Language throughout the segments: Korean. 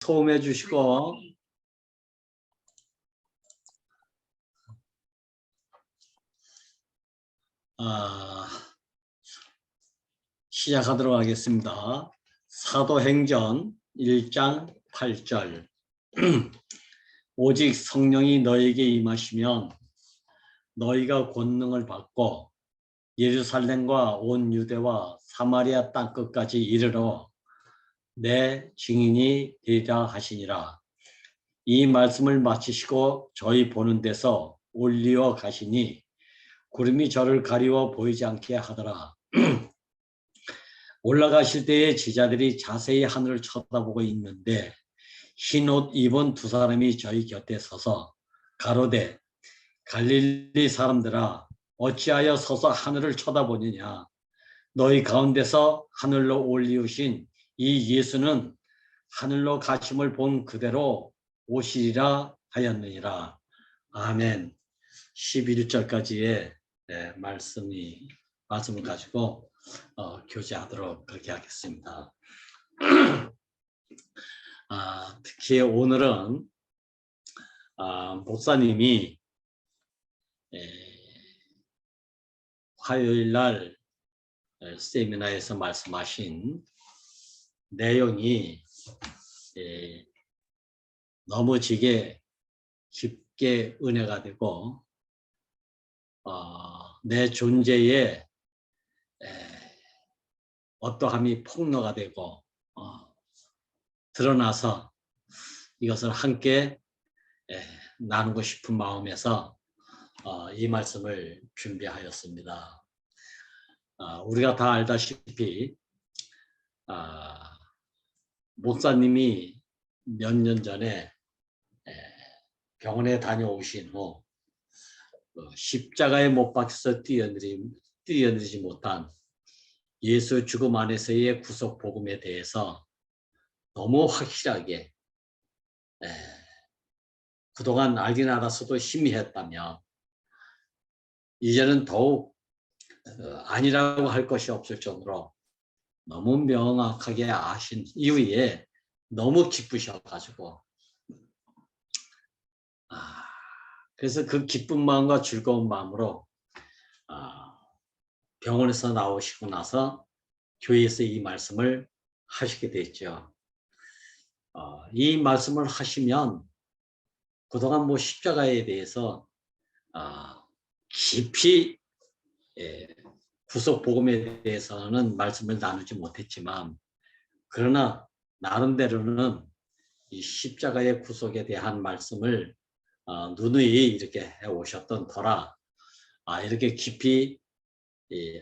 소음해 주시고 시작하도록 하겠습니다. 사도행전 1장 8절 오직 성령이 너에게 임하시면 너희가 권능을 받고 예루살렘과 온 유대와 사마리아 땅끝까지 이르러 내 증인이 되리라 하시니라. 이 말씀을 마치시고 저희 보는 데서 올리어 가시니 구름이 저를 가리워 보이지 않게 하더라. 올라가실 때에 제자들이 자세히 하늘을 쳐다보고 있는데 흰 옷 입은 두 사람이 저희 곁에 서서 가로되 갈릴리 사람들아 어찌하여 서서 하늘을 쳐다보느냐. 너희 가운데서 하늘로 올리우신 이 예수는 하늘로 가심을 본 그대로 오시리라 하였느니라. 아멘. 11절까지의 말씀을 가지고 교제하도록 그렇게 하겠습니다. 특히 오늘은 목사님이 화요일날 세미나에서 말씀하신 내용이 너무 지게 깊게 은혜가 되고 내 존재에 어떠함이 폭로가 되고 드러나서 이것을 함께 나누고 싶은 마음에서 이 말씀을 준비하였습니다. 우리가 다 알다시피 목사님이 몇 년 전에 병원에 다녀오신 후 십자가에 못 박혀서 뛰어내리지 못한 예수 죽음 안에서의 구속 복음에 대해서 너무 확실하게 그동안 알긴 알았어도 희미했다며 이제는 더욱 아니라고 할 것이 없을 정도로 너무 명확하게 아신 이후에 너무 기쁘셔가지고 그래서 그 기쁜 마음과 즐거운 마음으로 병원에서 나오시고 나서 교회에서 이 말씀을 하시게 됐죠. 이 말씀을 하시면 그동안 십자가에 대해서 깊이 구속 복음에 대해서는 말씀을 나누지 못했지만 그러나 나름대로는 이 십자가의 구속에 대한 말씀을 누누이 이렇게 해오셨던 터라 이렇게 깊이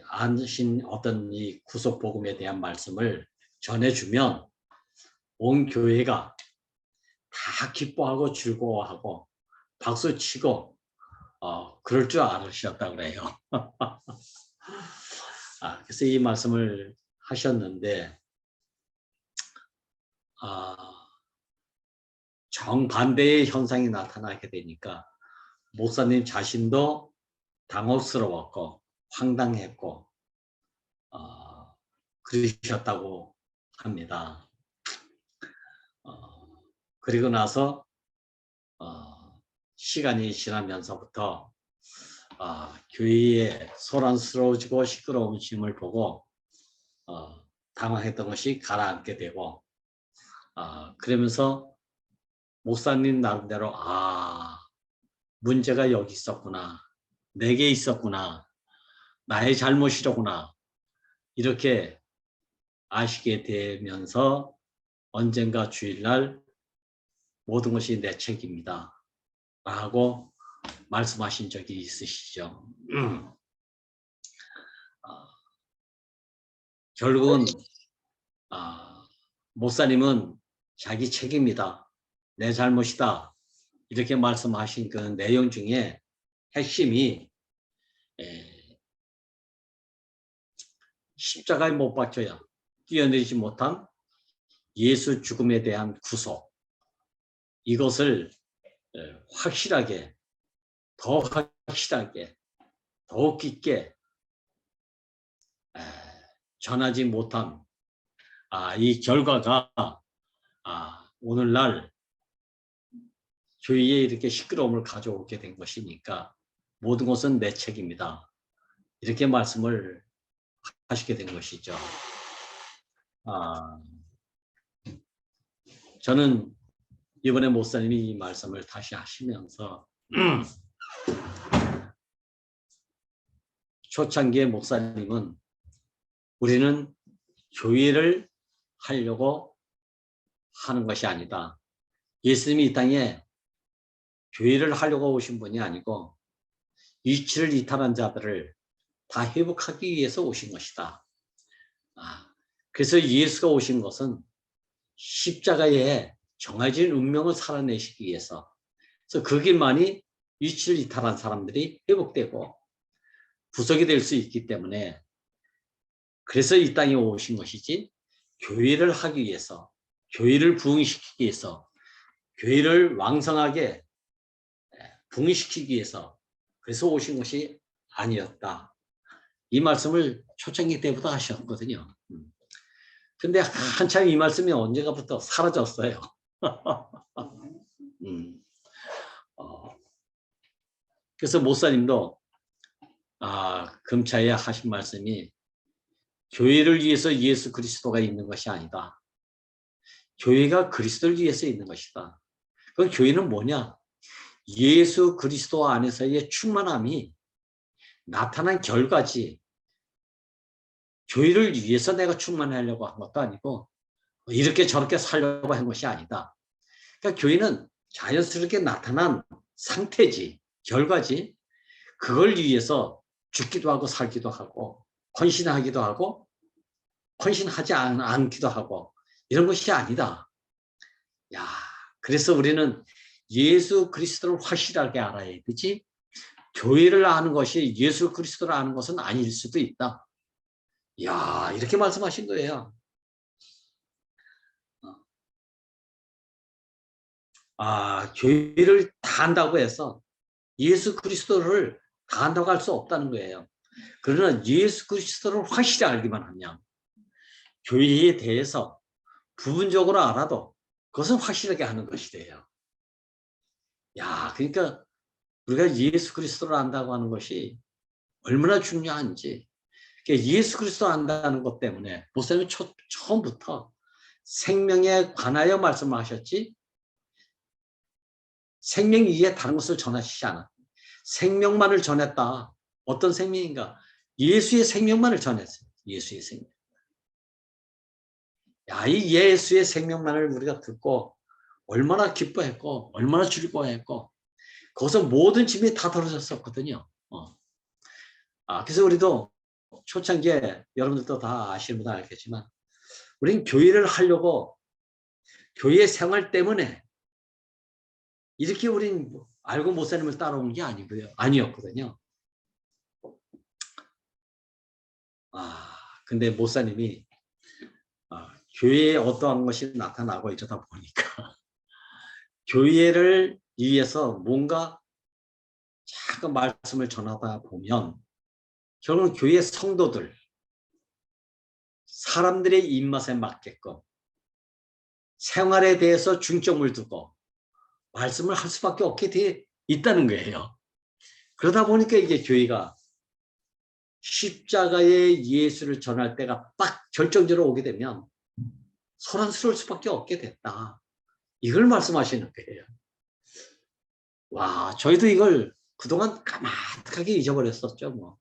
아신 어떤 이 구속 복음에 대한 말씀을 전해주면 온 교회가 다 기뻐하고 즐거워하고 박수치고 그럴 줄 알으셨다고 그래요. 그래서 이 말씀을 하셨는데 정반대의 현상이 나타나게 되니까 목사님 자신도 당혹스러웠고 황당했고 그러셨다고 합니다. 그리고 나서 시간이 지나면서부터 교회에 소란스러워지고 시끄러움을 보고 당황했던 것이 가라앉게 되고 그러면서 목사님 나름대로 문제가 여기 있었구나, 내게 있었구나, 나의 잘못이로구나 이렇게 아시게 되면서 언젠가 주일날 모든 것이 내 책임이다 라고 말씀하신 적이 있으시죠. 결국은 목사님은 자기 책임이다, 내 잘못이다 이렇게 말씀하신 그 내용 중에 핵심이 십자가에 못 박혀야 뛰어내리지 못한 예수 죽음에 대한 구속 이것을 확실하게 더 확실하게 더 깊게 전하지 못한 이 결과가 오늘날 교회에 이렇게 시끄러움을 가져오게 된 것이니까 모든 것은 내 책임이다. 이렇게 말씀을 하시게 된 것이죠. 저는 이번에 목사님이 이 말씀을 다시 하시면서 초창기의 목사님은 우리는 교회를 하려고 하는 것이 아니다. 예수님이 이 땅에 교회를 하려고 오신 분이 아니고 이치를 이탈한 자들을 다 회복하기 위해서 오신 것이다. 그래서 예수가 오신 것은 십자가에 정해진 운명을 살아내시기 위해서, 그래서 그 길만이 이치를 이탈한 사람들이 회복되고 구속이 될 수 있기 때문에, 그래서 이 땅에 오신 것이지 교회를 하기 위해서, 교회를 부흥시키기 위해서, 교회를 왕성하게 부흥시키기 위해서 그래서 오신 것이 아니었다. 이 말씀을 초창기 때부터 하셨거든요. 근데 한참 이 말씀이 언제가부터 사라졌어요. 그래서 목사님도 금차에 하신 말씀이 교회를 위해서 예수 그리스도가 있는 것이 아니다. 교회가 그리스도를 위해서 있는 것이다. 그 교회는 뭐냐? 예수 그리스도 안에서의 충만함이 나타난 결과지, 교회를 위해서 내가 충만하려고 한 것도 아니고 이렇게 저렇게 살려고 한 것이 아니다. 그러니까 교회는 자연스럽게 나타난 상태지, 결과지, 그걸 위해서 죽기도 하고 살기도 하고 헌신하기도 하고 헌신하지 않기도 하고 이런 것이 아니다. 그래서 우리는 예수 그리스도를 확실하게 알아야 되지, 교회를 아는 것이 예수 교리스도를 아는 것은 아닐 수도 있다. 이렇게 말씀하신 거예요. 교회를 다 안다고 해서 예수 그리스도를 다 안다고 할 수 없다는 거예요. 그러나 예수 그리스도를 확실히 알기만 하면 교회에 대해서 부분적으로 알아도 그것은 확실하게 하는 것이 돼요. 그러니까 우리가 예수 그리스도를 안다고 하는 것이 얼마나 중요한지, 예수 그리스도 안다는 것 때문에 목사님이 처음부터 생명에 관하여 말씀하셨지 생명 이외에 다른 것을 전하시지 않아. 생명만을 전했다. 어떤 생명인가? 예수의 생명만을 전했어요. 예수의 생명. 이 예수의 생명만을 우리가 듣고 얼마나 기뻐했고 얼마나 즐거워했고 거기서 모든 짐이 다 덜어졌었거든요. 그래서 우리도 초창기에 여러분들도 다 아시는 분은 알겠지만 우리는 교회를 하려고 교회 생활 때문에 이렇게 우린 알고 목사님을 따라온 게 아니었거든요. 근데 목사님이 교회에 어떠한 것이 나타나고 이러다 보니까 교회를 위해서 뭔가 자꾸 말씀을 전하다 보면 결국은 교회 성도들, 사람들의 입맛에 맞게끔 생활에 대해서 중점을 두고 말씀을 할 수밖에 없게 돼 있다는 거예요. 그러다 보니까 이게 교회가 십자가의 예수를 전할 때가 딱 결정적으로 오게 되면 소란스러울 수밖에 없게 됐다. 이걸 말씀하시는 거예요. 저희도 이걸 그동안 까마득하게 잊어버렸었죠. 뭐.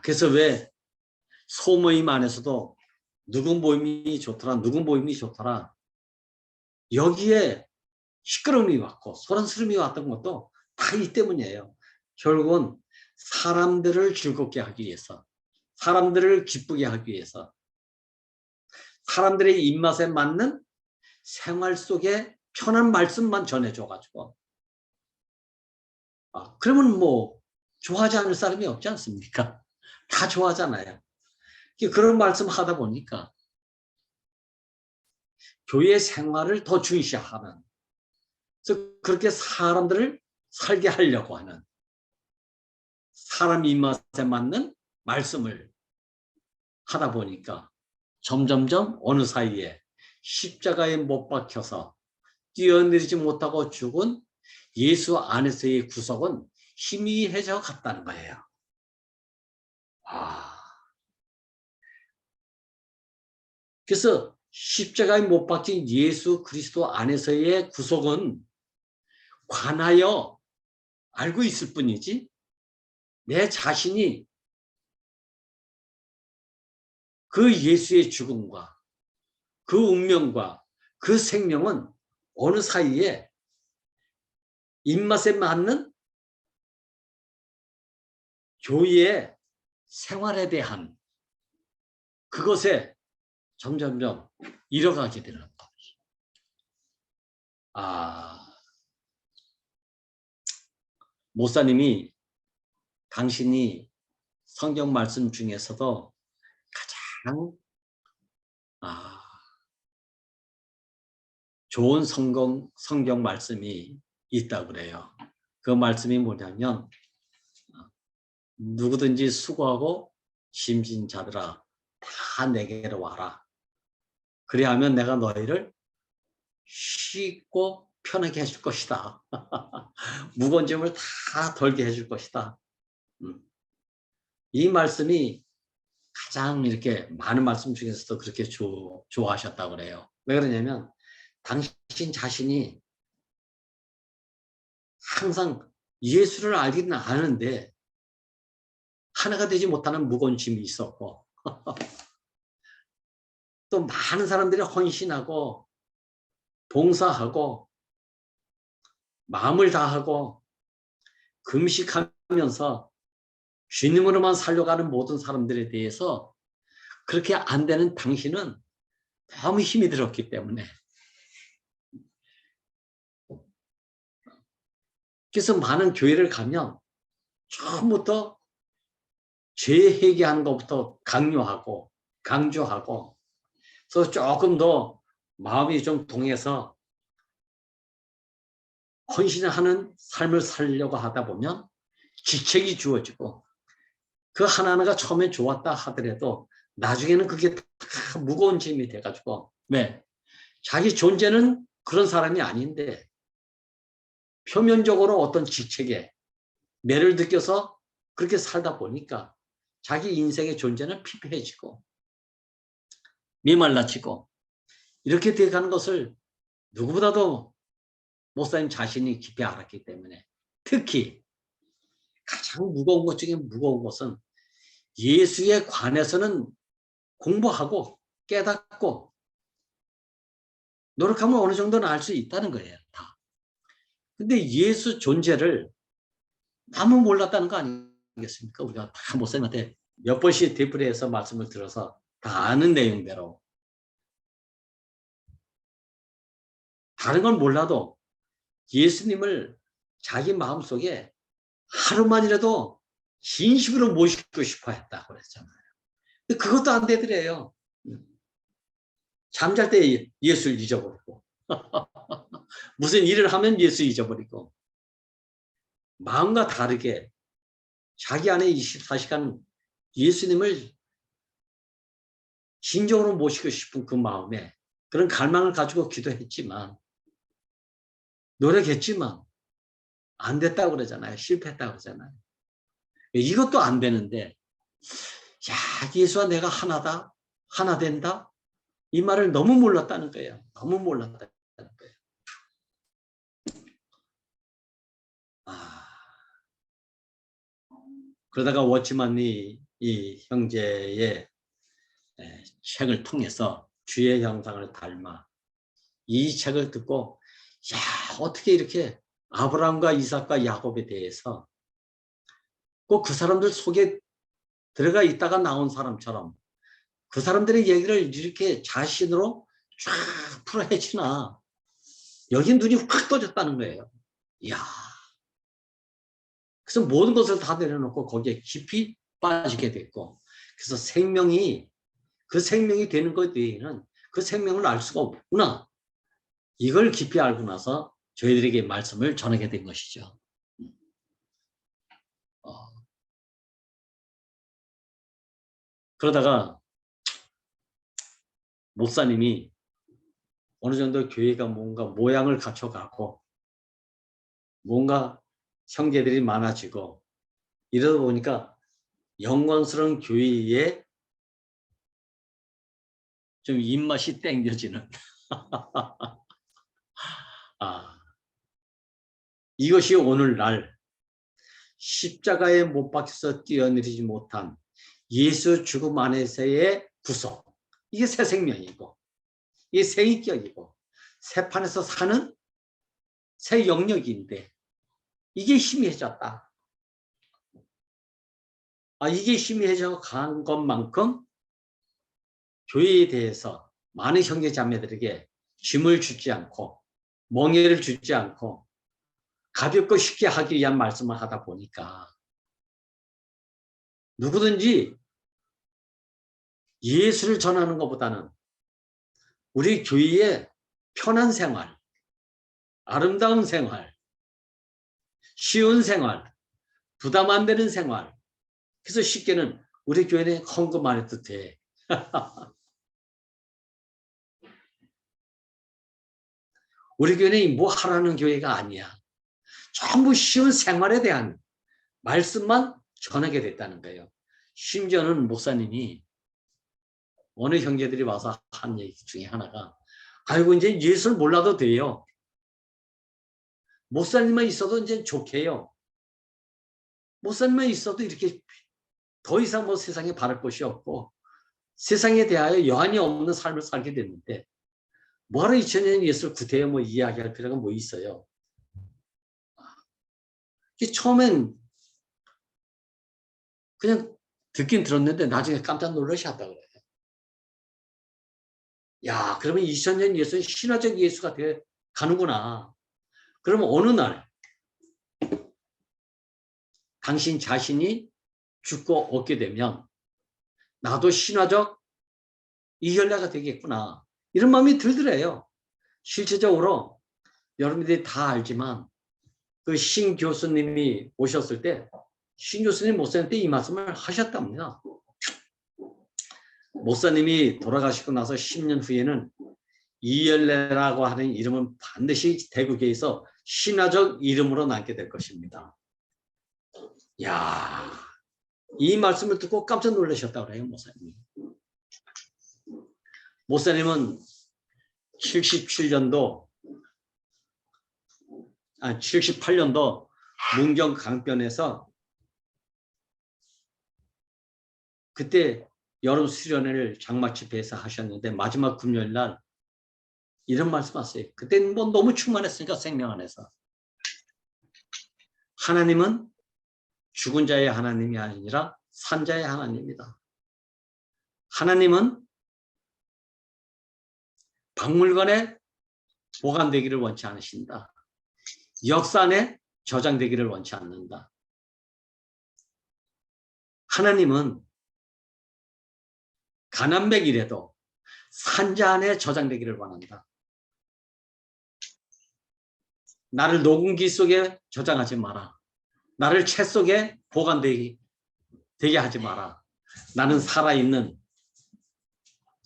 그래서 왜 소모임 안에서도 누구 모임이 좋더라. 여기에 시끄러움이 왔고 소란스러움이 왔던 것도 다 이 때문이에요. 결국은 사람들을 즐겁게 하기 위해서, 사람들을 기쁘게 하기 위해서, 사람들의 입맛에 맞는 생활 속에 편한 말씀만 전해줘가지고 그러면 뭐 좋아하지 않을 사람이 없지 않습니까? 다 좋아하잖아요. 그런 말씀 하다 보니까 교회 생활을 더 중시하는, 그래서 그렇게 사람들을 살게 하려고 하는, 사람 입맛에 맞는 말씀을 하다 보니까 점점점 어느 사이에 십자가에 못 박혀서 뛰어내리지 못하고 죽은 예수 안에서의 구속은 희미해져 갔다는 거예요. 그래서 십자가에 못 박힌 예수 그리스도 안에서의 구속은 관하여 알고 있을 뿐이지 내 자신이 그 예수의 죽음과 그 운명과 그 생명은 어느 사이에 입맛에 맞는 교회의 생활에 대한 그것에 점점점 잃어가게 되는 거예요. 목사님이 당신이 성경 말씀 중에서도 가장 좋은 성경 말씀이 있다고 그래요. 그 말씀이 뭐냐면 누구든지 수고하고 힘진 자들아 다 내게로 와라. 그리하면 내가 너희를 쉽고 편하게 해줄 것이다. 무거운 짐을 다 덜게 해줄 것이다. 이 말씀이 가장 이렇게 많은 말씀 중에서도 그렇게 좋아하셨다고 그래요. 왜 그러냐면 당신 자신이 항상 예수를 알기는 아는데 하나가 되지 못하는 무거운 짐이 있었고 또 많은 사람들이 헌신하고 봉사하고 마음을 다하고 금식하면서 주님으로만 살려가는 모든 사람들에 대해서 그렇게 안 되는 당신은 너무 힘이 들었기 때문에 그래서 많은 교회를 가면 처음부터 죄 회개하는 것부터 강요하고 강조하고 그래서 조금 더 마음이 좀 동해서 헌신하는 삶을 살려고 하다 보면 지책이 주어지고 그 하나하나가 처음에 좋았다 하더라도 나중에는 그게 다 무거운 짐이 돼가지고 왜? 자기 존재는 그런 사람이 아닌데 표면적으로 어떤 지책에 매를 느껴서 그렇게 살다 보니까 자기 인생의 존재는 피폐해지고 메말라지고 이렇게 돼가는 것을 누구보다도 목사님 자신이 깊이 알았기 때문에 특히 가장 무거운 것 중에 무거운 것은 예수에 관해서는 공부하고 깨닫고 노력하면 어느 정도는 알 수 있다는 거예요. 다. 근데 예수 존재를 너무 몰랐다는 거 아니겠습니까? 우리가 다 목사님한테 몇 번씩 되풀이해서 말씀을 들어서 다 아는 내용대로 다른 건 몰라도 예수님을 자기 마음속에 하루만이라도 진심으로 모시고 싶어 했다고 그랬잖아요. 근데 그것도 안 되더래요. 잠잘 때 예수를 잊어버리고 무슨 일을 하면 예수 잊어버리고 마음과 다르게 자기 안에 24시간 예수님을 진정으로 모시고 싶은 그 마음에 그런 갈망을 가지고 기도했지만 노력했지만 안 됐다고 그러잖아요. 실패했다고 그러잖아요. 이것도 안 되는데 야 예수와 내가 하나다 하나 된다 이 말을 너무 몰랐다는 거예요. 너무 몰랐다는 거예요. 그러다가 워치만이 이 형제의 책을 통해서 주의 형상을 닮아 이 책을 듣고 야 어떻게 이렇게 아브라함과 이삭과 야곱에 대해서 꼭 그 사람들 속에 들어가 있다가 나온 사람처럼 그 사람들의 얘기를 이렇게 자신으로 쫙 풀어헤치나 여기 눈이 확 떠졌다는 거예요. 이야. 그래서 모든 것을 다 내려놓고 거기에 깊이 빠지게 됐고 그래서 그 생명이 되는 것 외에는 그 생명을 알 수가 없구나. 이걸 깊이 알고 나서 저희들에게 말씀을 전하게 된 것이죠. 그러다가 목사님이 어느 정도 교회가 뭔가 모양을 갖춰가고 뭔가 형제들이 많아지고 이러다 보니까 영광스러운 교회에 좀 입맛이 땡겨지는 이것이 오늘날 십자가에 못 박혀서 뛰어내리지 못한 예수 죽음 안에서의 구속, 이게 새 생명이고 이게 새 인격이고 새 판에서 사는 새 영역인데 이게 희미해졌다. 이게 희미해져 간 것만큼 교회에 대해서 많은 형제 자매들에게 짐을 주지 않고 멍에를 주지 않고 가볍고 쉽게 하기 위한 말씀을 하다 보니까 누구든지 예수를 전하는 것보다는 우리 교회의 편한 생활, 아름다운 생활, 쉬운 생활, 부담 안 되는 생활, 그래서 쉽게는 우리 교회는 헌금 안 해도 돼. 우리 교회는 뭐 하라는 교회가 아니야. 전부 쉬운 생활에 대한 말씀만 전하게 됐다는 거예요. 심지어는 목사님이 어느 형제들이 와서 한 얘기 중에 하나가 아이고 이제 예수를 몰라도 돼요. 목사님만 있어도 이제 좋게요. 목사님만 있어도 이렇게 더 이상 뭐 세상에 바랄 것이 없고 세상에 대하여 여한이 없는 삶을 살게 됐는데 뭐하러 2000년 예수를 구태여 뭐 이야기할 필요가 뭐 있어요. 처음엔 그냥 듣긴 들었는데 나중에 깜짝 놀라셨다 그래요. 야, 그러면 2000년 예수는 신화적 예수가 돼 가는구나. 그러면 어느 날 당신 자신이 죽고 얻게 되면 나도 신화적 이혈례가 되겠구나. 이런 마음이 들더래요. 실제적으로 여러분들이 다 알지만 그 신 교수님이 오셨을 때 신 교수님 목사님 때 이 말씀을 하셨답니다. 목사님이 돌아가시고 나서 10년 후에는 이열레라고 하는 이름은 반드시 대구교에서 신화적 이름으로 남게 될 것입니다. 야, 이 말씀을 듣고 깜짝 놀라셨다고 그래요, 목사님이. 목사님은 78년도 문경 강변에서 그때 여름 수련회를 장막 집회에서 하셨는데 마지막 금요일 날 이런 말씀하세요. 그때는 뭐 너무 충만했으니까 생명 안에서 하나님은 죽은 자의 하나님이 아니라 산 자의 하나님이다. 하나님은 박물관에 보관되기를 원치 않으신다. 역사 안에 저장되기를 원치 않는다. 하나님은 가난백이라도 산자 안에 저장되기를 원한다. 나를 녹음기 속에 저장하지 마라. 나를 책 속에 보관되게 하지 마라. 나는 살아있는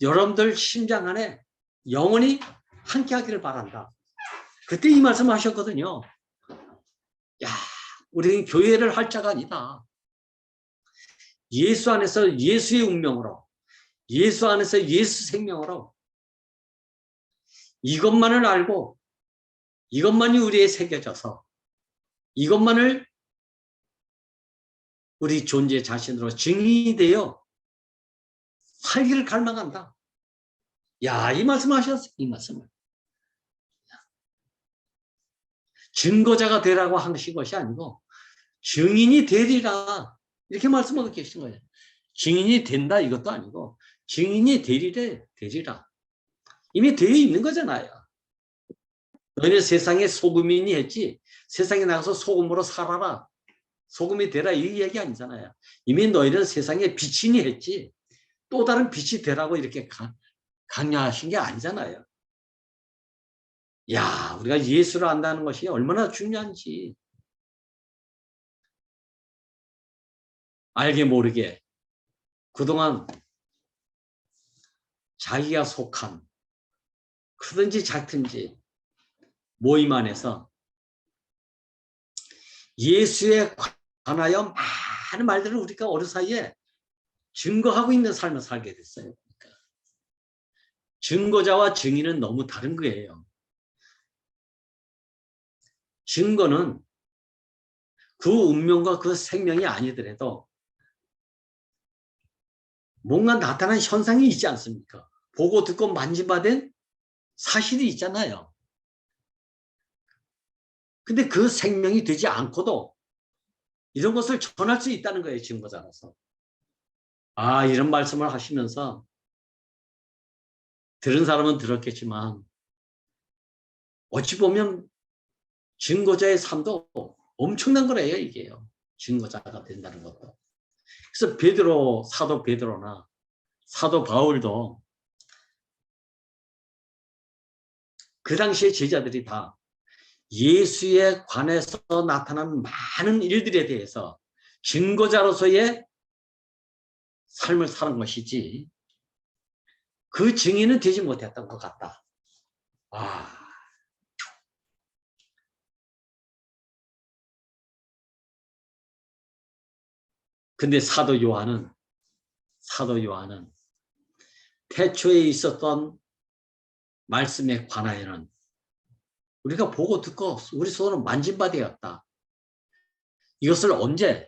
여러분들 심장 안에 영원히 함께하기를 바란다. 그때 이 말씀 하셨거든요. 야, 우리는 교회를 할 자가 아니다. 예수 안에서 예수의 운명으로, 예수 안에서 예수 생명으로 이것만을 알고 이것만이 우리에 새겨져서 이것만을 우리 존재 자신으로 증인이 되어 살기를 갈망한다. 야, 이 말씀을 하셨어요. 이 말씀을. 증거자가 되라고 하신 것이 아니고 증인이 되리라 이렇게 말씀하고 계신 거예요. 증인이 된다 이것도 아니고 증인이 되리라. 이미 되어 있는 거잖아요. 너희는 세상의 소금이니 했지 세상에 나가서 소금으로 살아라. 소금이 되라 이 얘기 아니잖아요. 이미 너희는 세상의 빛이니 했지 또 다른 빛이 되라고 이렇게 강요하신 게 아니잖아요. 야, 우리가 예수를 안다는 것이 얼마나 중요한지 알게 모르게 그동안 자기가 속한 크든지 작든지 모임 안에서 예수에 관하여 많은 말들을 우리가 어느 사이에 증거하고 있는 삶을 살게 됐어요. 그러니까 증거자와 증인은 너무 다른 거예요. 증거는 그 운명과 그 생명이 아니더라도 뭔가 나타난 현상이 있지 않습니까? 보고 듣고 만지받은 사실이 있잖아요. 근데 그 생명이 되지 않고도 이런 것을 전할 수 있다는 거예요. 증거자라서. 아, 이런 말씀을 하시면서 들은 사람은 들었겠지만 어찌 보면 증거자의 삶도 엄청난 거래요. 이게요. 증거자가 된다는 것도. 그래서 베드로, 사도 베드로나 사도 바울도 그 당시의 제자들이 다 예수에 관해서 나타난 많은 일들에 대해서 증거자로서의 삶을 사는 것이지 그 증인은 되지 못했던 것 같다. 아, 근데 사도 요한은 태초에 있었던 말씀에 관하여는 우리가 보고 듣고 우리 손으로 만진 바 되었다. 이것을 언제?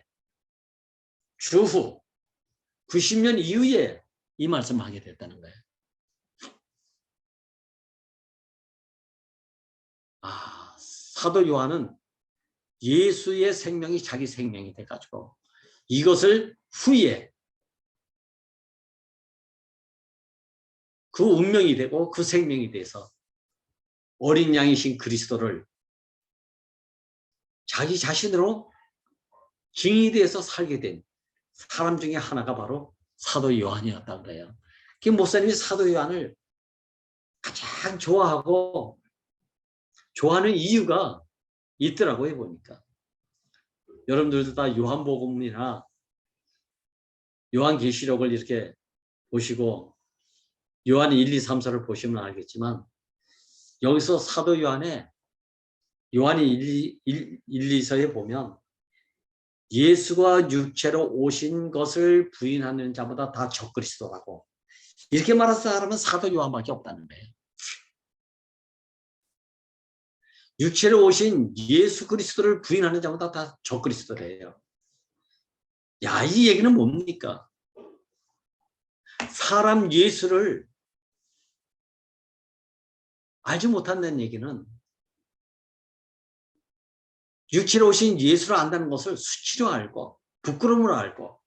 주후 90년 이후에 이 말씀을 하게 됐다는 거예요. 아, 사도 요한은 예수의 생명이 자기 생명이 돼가지고 이것을 후에 그 운명이 되고 그 생명이 돼서 어린 양이신 그리스도를 자기 자신으로 증인이 돼서 살게 된 사람 중에 하나가 바로 사도 요한이었다는 거예요. 그 목사님이 사도 요한을 가장 좋아하는 이유가 있더라고요, 보니까. 여러분들도 다 요한복음이나 요한계시록을 이렇게 보시고 요한 1, 2, 3, 4를 보시면 알겠지만 여기서 사도 요한이 1, 2서에 보면 예수가 육체로 오신 것을 부인하는 자보다 다 적그리스도라고 이렇게 말한 사람은 사도 요한밖에 없다는 거예요. 육체로 오신 예수 그리스도를 부인하는 자보다 다 적그리스도래요. 야, 이 얘기는 뭡니까? 사람 예수를 알지 못한다는 얘기는 육체로 오신 예수를 안다는 것을 수치로 알고 부끄러움으로 알고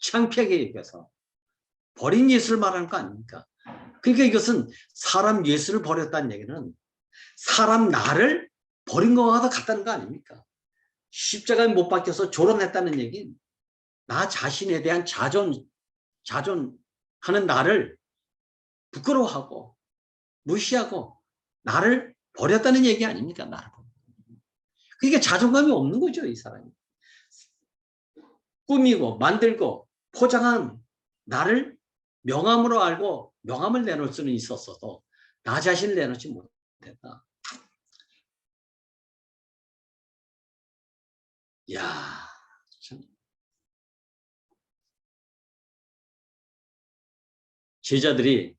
창피하게 여겨서 버린 예수를 말하는 거 아닙니까? 그러니까 이것은 사람 예수를 버렸다는 얘기는 사람 나를 버린 것과 같다는 거 아닙니까? 십자가에 못 박혀서 조롱했다는 얘기는 나 자신에 대한 자존하는 나를 부끄러워하고 무시하고 나를 버렸다는 얘기 아닙니까? 나를. 그러니까 자존감이 없는 거죠, 이 사람이. 꾸미고 만들고 포장한 나를 명함으로 알고 명함을 내놓을 수는 있었어도 나 자신을 내놓지 못했다. 이야, 참. 제자들이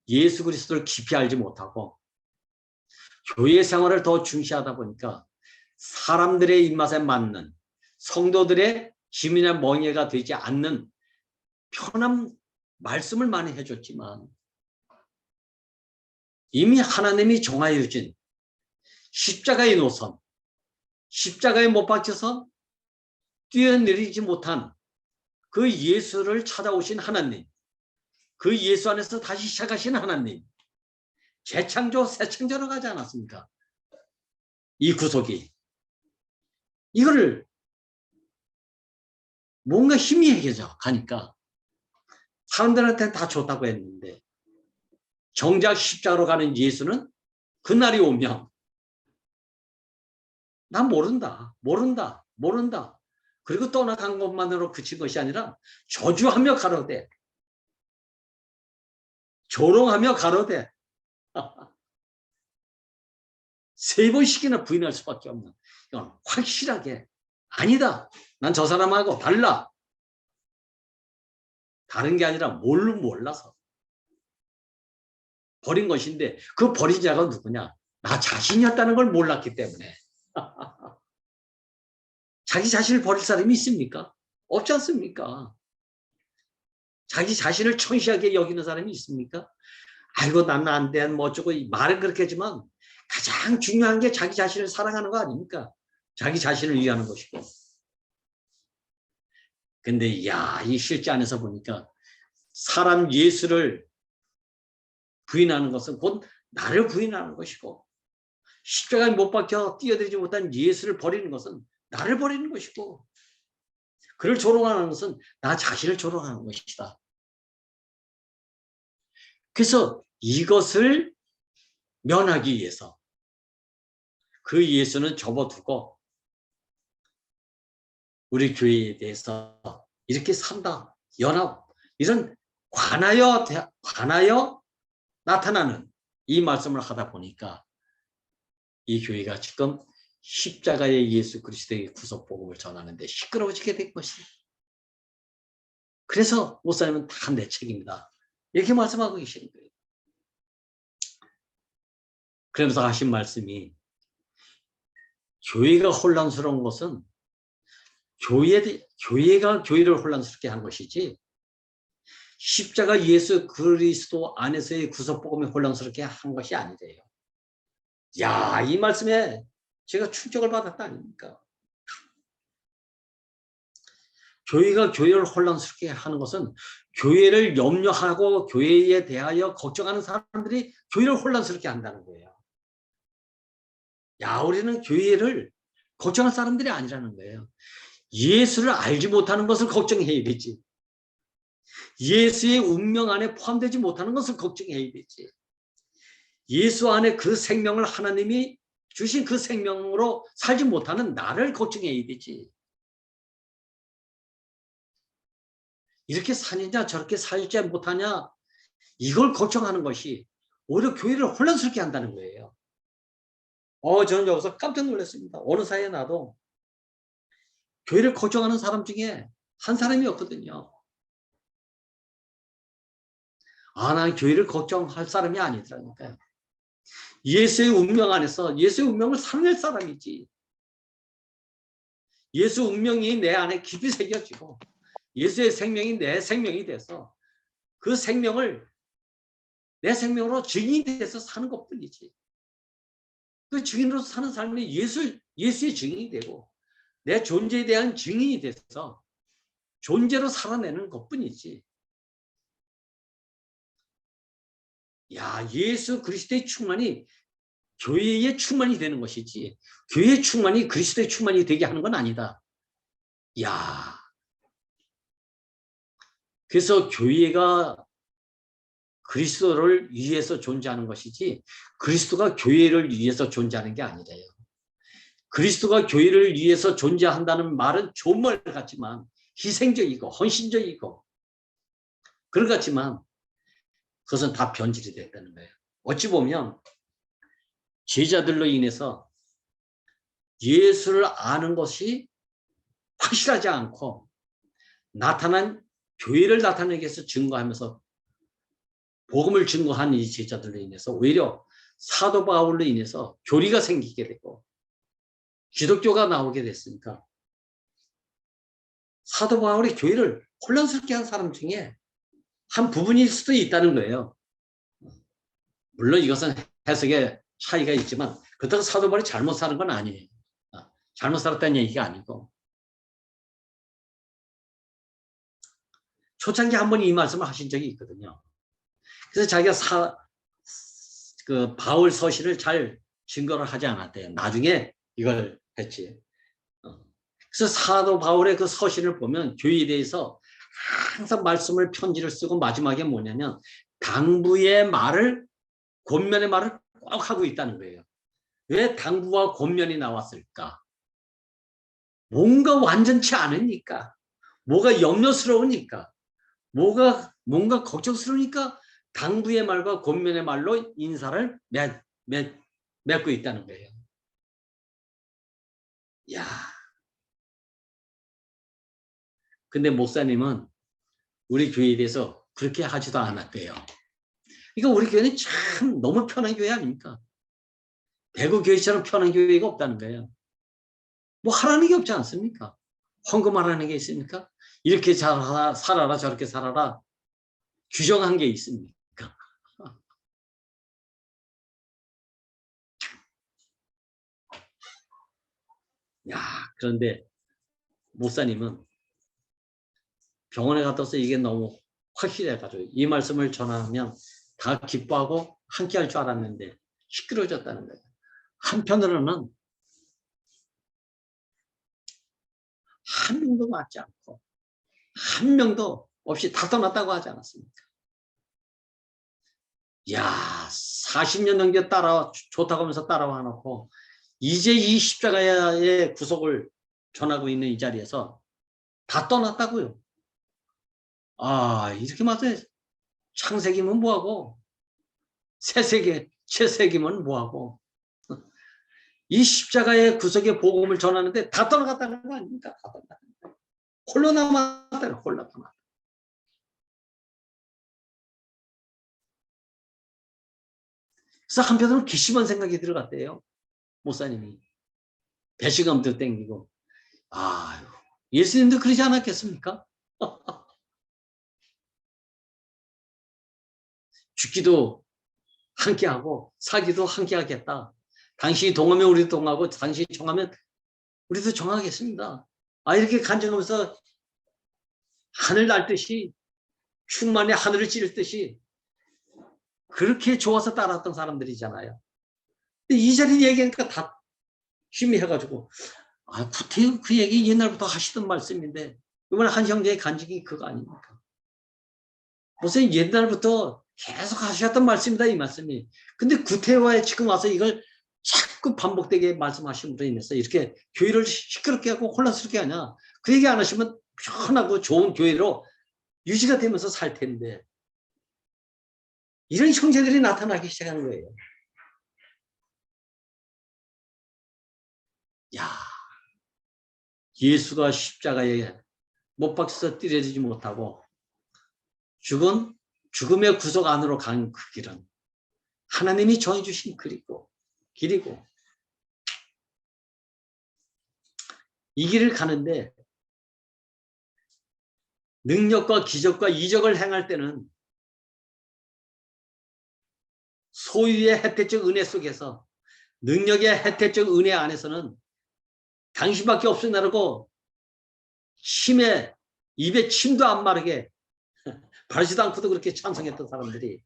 예수 그리스도를 깊이 알지 못하고 교회 생활을 더 중시하다 보니까 사람들의 입맛에 맞는 성도들의 지민의 멍에가 되지 않는 편한 말씀을 많이 해줬지만 이미 하나님이 정하여 주신 십자가의 노선, 십자가에 못 박혀서 뛰어내리지 못한 그 예수를 찾아오신 하나님, 그 예수 안에서 다시 시작하신 하나님, 재창조, 새창조로 가지 않았습니까? 이 구속이. 이거를 뭔가 희미해져 가니까 사람들한테 다 좋다고 했는데 정작 십자가로 가는 예수는 그날이 오면 난 모른다. 그리고 떠나간 것만으로 그친 것이 아니라 저주하며 가로되 조롱하며 가로되 3번씩이나 부인할 수밖에 없는, 이건 확실하게 아니다. 난 저 사람하고 달라. 다른 게 아니라 몰라서 버린 것인데, 그 버린 자가 누구냐? 나 자신이었다는 걸 몰랐기 때문에. 자기 자신을 버릴 사람이 있습니까? 없지 않습니까? 자기 자신을 천시하게 여기는 사람이 있습니까? 아이고 나는 안 돼, 뭐 어쩌고, 말은 그렇게 하지만 가장 중요한 게 자기 자신을 사랑하는 거 아닙니까? 자기 자신을 위하는 것이고. 근데 이 실제 안에서 보니까 사람 예수를 부인하는 것은 곧 나를 부인하는 것이고, 십자가에 못 박혀 뛰어들지 못한 예수를 버리는 것은 나를 버리는 것이고, 그를 조롱하는 것은 나 자신을 조롱하는 것이다. 그래서 이것을 면하기 위해서 그 예수는 접어두고 우리 교회에 대해서 이렇게 산다, 연합, 이런 관하여 나타나는 이 말씀을 하다 보니까 이 교회가 지금 십자가의 예수 그리스도의 구속복음을 전하는데 시끄러워지게 된 것이에요. 그래서 목사님은 다 내 책임이다, 이렇게 말씀하고 계시는 거예요. 그러면서 하신 말씀이, 교회가 혼란스러운 것은 교회가 교회를 혼란스럽게 한 것이지, 십자가 예수 그리스도 안에서의 구속복음이 혼란스럽게 한 것이 아니래요. 이 말씀에 제가 충격을 받았다 아닙니까? 교회가 교회를 혼란스럽게 하는 것은 교회를 염려하고 교회에 대하여 걱정하는 사람들이 교회를 혼란스럽게 한다는 거예요. 우리는 교회를 걱정할 사람들이 아니라는 거예요. 예수를 알지 못하는 것을 걱정해야 되지. 예수의 운명 안에 포함되지 못하는 것을 걱정해야 되지. 예수 안에 그 생명을 하나님이 주신 그 생명으로 살지 못하는 나를 걱정해야 되지. 이렇게 사느냐 저렇게 살지 못하냐, 이걸 걱정하는 것이 오히려 교회를 혼란스럽게 한다는 거예요. 저는 여기서 깜짝 놀랐습니다. 어느 사이에 나도 교회를 걱정하는 사람 중에 한 사람이었거든요. 난 교회를 걱정할 사람이 아니더라니까요. 예수의 운명 안에서 예수의 운명을 살아낼 사람이지. 예수 운명이 내 안에 깊이 새겨지고 예수의 생명이 내 생명이 돼서 그 생명을 내 생명으로 증인이 돼서 사는 것뿐이지. 그 증인으로서 사는 삶이 예수의 증인이 되고 내 존재에 대한 증인이 돼서 존재로 살아내는 것뿐이지. 예수 그리스도의 충만이 교회의 충만이 되는 것이지, 교회의 충만이 그리스도의 충만이 되게 하는 건 아니다. 그래서 교회가 그리스도를 위해서 존재하는 것이지 그리스도가 교회를 위해서 존재하는 게 아니래요. 그리스도가 교회를 위해서 존재한다는 말은 좋은 말 같지만 희생적이고 헌신적이고 그런 것 같지만 그것은 다 변질이 됐다는 거예요. 어찌 보면 제자들로 인해서 예수를 아는 것이 확실하지 않고 교회를 나타내기 위해서 증거하면서 복음을 증거한 이 제자들로 인해서 오히려 사도 바울로 인해서 교리가 생기게 되고 기독교가 나오게 됐으니까 사도 바울이 교회를 혼란스럽게 한 사람 중에 한 부분일 수도 있다는 거예요. 물론 이것은 해석의 차이가 있지만 그렇다고 사도 바울이 잘못 사는 건 아니에요. 잘못 살았다는 얘기가 아니고, 초창기 한 번 이 말씀을 하신 적이 있거든요. 그래서 자기가 바울 서신을 잘 증거를 하지 않았대요. 나중에 이걸 했지. 그래서 사도 바울의 그 서신을 보면 교회에 대해서 항상 말씀을 편지를 쓰고 마지막에 뭐냐면 당부의 말을, 권면의 말을 꼭 하고 있다는 거예요. 왜 당부와 권면이 나왔을까? 뭔가 완전치 않으니까, 뭐가 염려스러우니까, 뭔가 걱정스러우니까 당부의 말과 권면의 말로 인사를 맺고 있다는 거예요. 야, 근데 목사님은 우리 교회에 대해서 그렇게 하지도 않았대요. 그러니까 우리 교회는 참 너무 편한 교회 아닙니까? 대구 교회처럼 편한 교회가 없다는 거예요. 뭐 하라는 게 없지 않습니까? 헌금하라는 게 있습니까? 이렇게 살아라 저렇게 살아라 규정한 게 있습니까? 야, 그런데 목사님은 병원에 갔다 와서 이게 너무 확실해가지고 이 말씀을 전하면 다 기뻐하고 함께 할 줄 알았는데 시끄러워졌다는 거예요. 한편으로는 한 명도 맞지 않고 한 명도 없이 다 떠났다고 하지 않았습니까? 야, 40년 넘게 좋다고 하면서 따라와 놓고 이제 이 십자가의 구속을 전하고 있는 이 자리에서 다 떠났다고요. 아, 이렇게 말해 창세기면 뭐하고 새세기면 뭐하고 이 십자가의 구속의 복음을 전하는데 다 떠나갔다는 거 아닙니까? 다 떠나갔다. 홀로 남았다는 홀로 남았다. 그래서 한편으로는 괘씸한 생각이 들어갔대요. 목사님이. 배신감도 땡기고. 아유, 예수님도 그러지 않았겠습니까? 죽기도 함께하고 사기도 함께하겠다. 당신이 동하면 우리도 동하고 당신이 정하면 우리도 정하겠습니다. 아, 이렇게 간증하면서 하늘 날듯이 충만히 하늘을 찌를 듯이 그렇게 좋아서 따랐던 사람들이잖아요. 근데 이 자리에 얘기하니까 다 희미해가지고 아, 구태여 그 얘기 옛날부터 하시던 말씀인데 이번에 한 형제의 간증이 그거 아닙니까? 무슨 옛날부터 계속 하셨던 말씀이다 이 말씀이. 근데 구태여에 지금 와서 이걸 자꾸 반복되게 말씀하심으로 인해서 이렇게 교회를 시끄럽게 하고 혼란스럽게 하냐. 그 얘기 안 하시면 편하고 좋은 교회로 유지가 되면서 살 텐데 이런 형제들이 나타나기 시작하는 거예요. 야, 예수가 십자가에 못 박혀서 뛰어지지 못하고 죽음의 구속 안으로 간 그 길은 하나님이 정해주신 길이고 이 길을 가는데 능력과 기적과 이적을 행할 때는 소유의 혜택적 은혜 속에서 능력의 혜택적 은혜 안에서는 당신밖에 없으냐고 침에 입에 침도 안 마르게 바르지도 않고도 그렇게 찬송했던 사람들이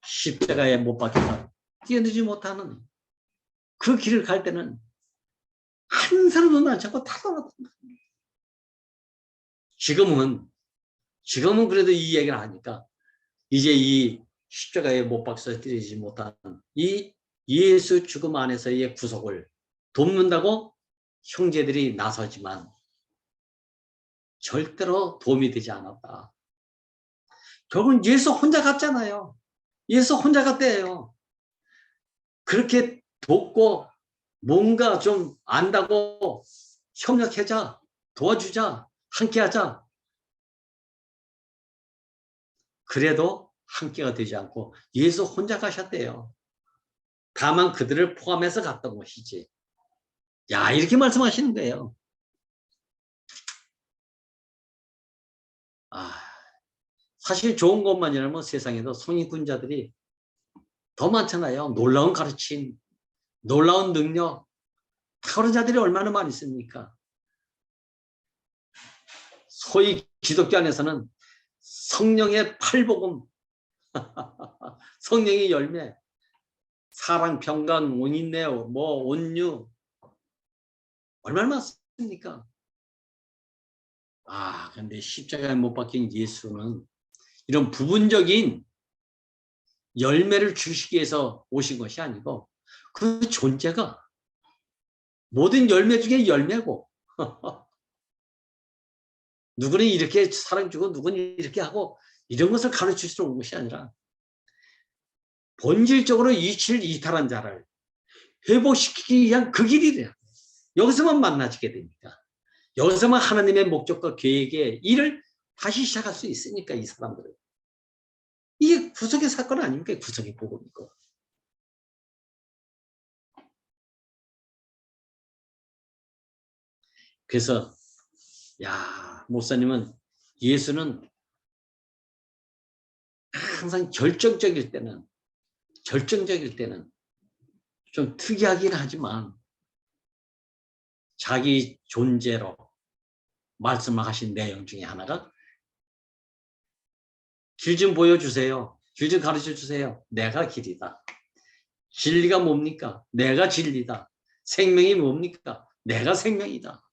십자가에 못 박혀서 뛰어들지 못하는 그 길을 갈 때는 한 사람도 나지 않고 다 떠났던 거예요. 지금은 그래도 이 얘기를 하니까 이제 이 십자가에 못 박혀서 뛰어들지 못하는 이 예수 죽음 안에서의 구속을 돕는다고 형제들이 나서지만 절대로 도움이 되지 않았다. 결국은 예수 혼자 갔잖아요. 예수 혼자 갔대요. 그렇게 돕고 뭔가 좀 안다고 협력하자, 도와주자, 함께하자. 그래도 함께가 되지 않고 예수 혼자 가셨대요. 다만 그들을 포함해서 갔던 것이지. 야, 이렇게 말씀하시는 거예요. 아, 사실 좋은 것만이라면 세상에도 성인군자들이 더 많잖아요. 놀라운 가르침, 놀라운 능력, 그런 자들이 얼마나 많이 있습니까? 소위 기독교 안에서는 성령의 팔복음, 성령의 열매, 사랑, 평강, 온인내, 뭐 온유, 얼마나 많습니까? 아, 근데 십자가에 못 박힌 예수는 이런 부분적인 열매를 주시기 위해서 오신 것이 아니고 그 존재가 모든 열매 중에 열매고 누구는 이렇게 사랑 주고 누구는 이렇게 하고 이런 것을 가르치시러 온 것이 아니라 본질적으로 이치를 이탈한 자를 회복시키기 위한 그 길이래요. 여기서만 만나지게 됩니다. 여기서만 하나님의 목적과 계획의 일을 다시 시작할 수 있으니까 이 사람들은. 이게 구속의 사건 아닙니까? 구속의 복음이고. 그래서 야, 목사님은 예수는 항상 결정적일 때는 좀 특이하긴 하지만 자기 존재로 말씀하신 내용 중에 하나가 길 좀 보여주세요. 길 좀 가르쳐 주세요. 내가 길이다. 진리가 뭡니까? 내가 진리다. 생명이 뭡니까? 내가 생명이다.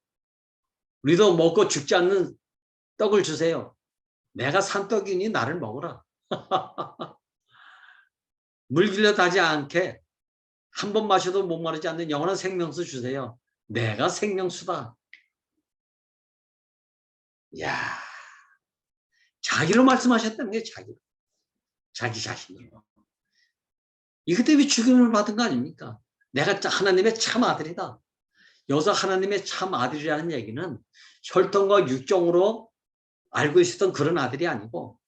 우리도 먹고 죽지 않는 떡을 주세요. 내가 산떡이니 나를 먹어라. 물 길러 다지 않게 한 번 마셔도 목마르지 않는 영원한 생명수 주세요. 내가 생명수다. 야, 자기로 말씀하셨다는 게 자기 자신으로. 이것 때문에 죽임을 받은 거 아닙니까? 내가 하나님의 참 아들이다. 여기서 하나님의 참 아들이라는 얘기는 혈통과 육정으로 알고 있었던 그런 아들이 아니고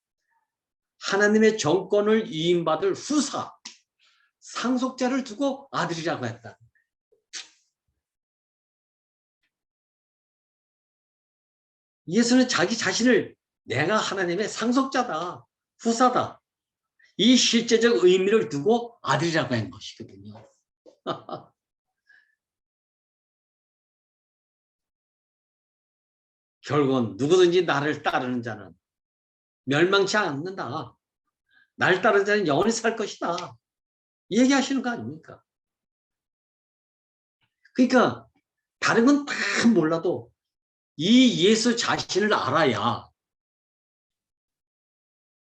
하나님의 정권을 위임받을 후사, 상속자를 두고 아들이라고 했다. 예수는 자기 자신을 내가 하나님의 상속자다, 후사다. 이 실제적 의미를 두고 아들이라고 한 것이거든요. 결국은 누구든지 나를 따르는 자는 멸망치 않는다. 나를 따르는 자는 영원히 살 것이다. 얘기하시는 거 아닙니까? 그러니까 다른 건 다 몰라도 이 예수 자신을 알아야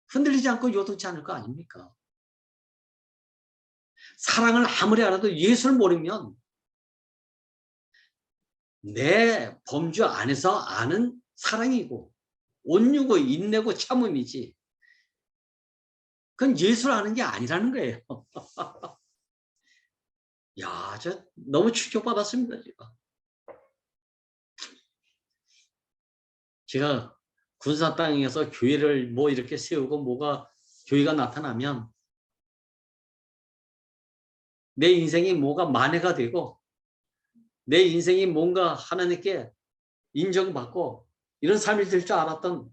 흔들리지 않고 요동치 않을 거 아닙니까? 사랑을 아무리 알아도 예수를 모르면 내 범주 안에서 아는 사랑이고 온유고 인내고 참음이지 그건 예수를 아는 게 아니라는 거예요. 야, 저 너무 충격받았습니다. 제가 군사 땅에서 교회를 뭐 이렇게 세우고 뭐가 교회가 나타나면 내 인생이 뭐가 만회가 되고 내 인생이 뭔가 하나님께 인정받고 이런 삶이 될 줄 알았던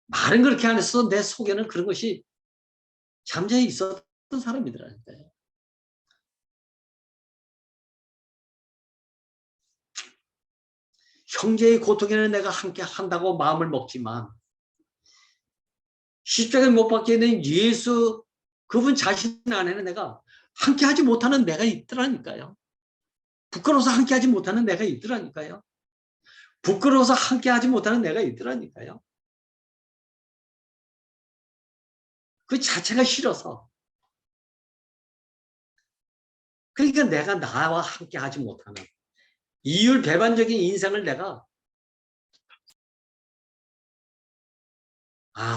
말은 그렇게 안 했어도 내 속에는 그런 것이 잠재해 있었던 사람이더라니까요. 형제의 고통에는 내가 함께 한다고 마음을 먹지만 십자가에 못 박혀 있는 예수 그분 자신 안에는 내가 함께하지 못하는 내가 있더라니까요. 부끄러워서 함께하지 못하는 내가 있더라니까요. 부끄러워서 함께하지 못하는 내가 있더라니까요. 그 자체가 싫어서. 그러니까 내가 나와 함께하지 못하는 이율배반적인 인생을 내가